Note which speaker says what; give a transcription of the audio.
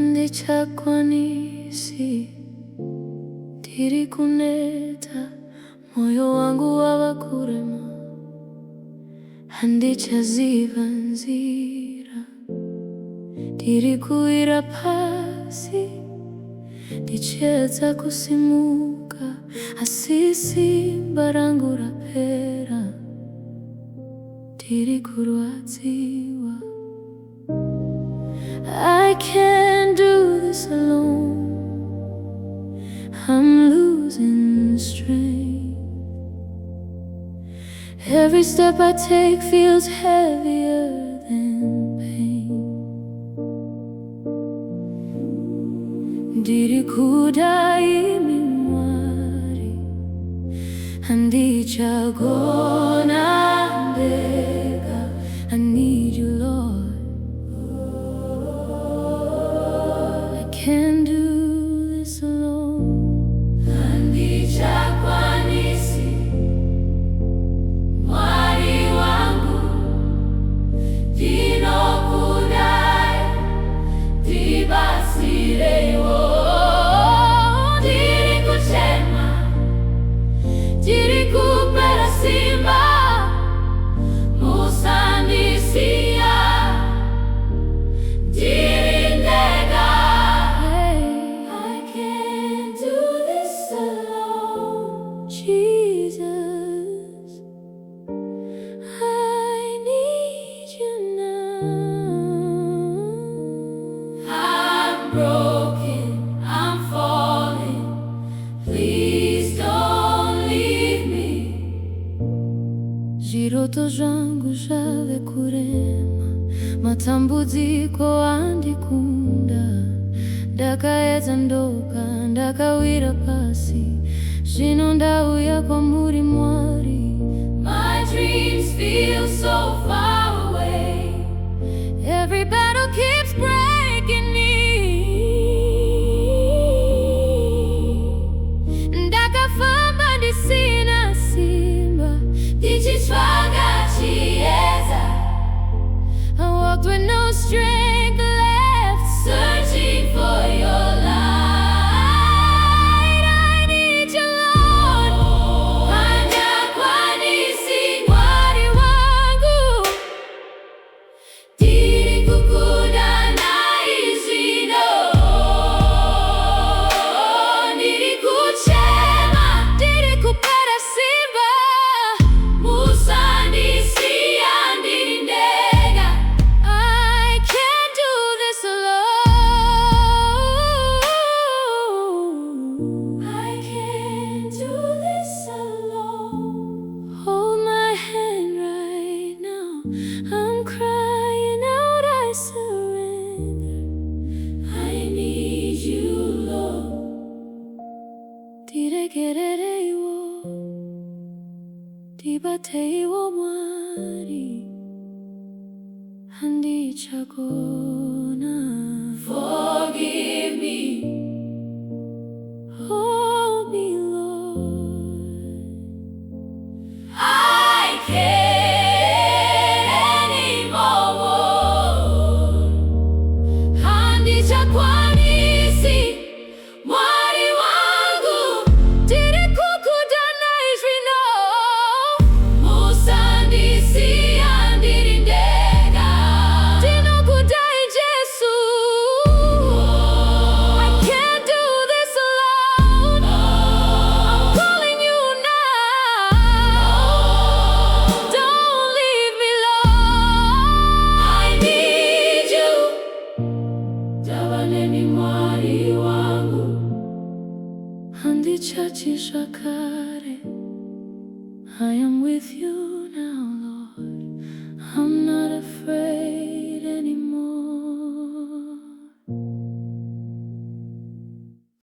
Speaker 1: Ndichakwanisi tiri kuneta moyo wangu wawakurema handichaziva nzira tiri kuira pasi ndichedza kusimuka asi Simba Rangu Rapera tiri kurwadziwa. I can't do this alone, I'm losing strength. Every step I take feels heavier than pain. Ndiri kudai mimwari handichagona mbega. I need you, Lord. Can't do this alone. Ndichakwanisi mwari wangu ndinokudai ndibasirewo ndiri kuchema ndiri kupera simba musandisiya Jesus, I need you now. I'm broken, I'm falling, please don't leave me. Zviroto zvangu zvave kurema, matambudziko andikunda. Ndakaedza ndoga, ndakawira pasi, zvino ndauya kwamuri Mwari. My dreams feel so far away, every battle keeps breaking me. Ndakafamba ndisina simba, ndichitsvaga chiedza. I walked with no strength left, searching for your light. I'm crying out, I surrender. I need you, Lord. Diregerereiwo, dibateiwo Mwari, handichagona. Forgive me, hold me, Lord. I can't I am with you now, Lord. I'm not afraid.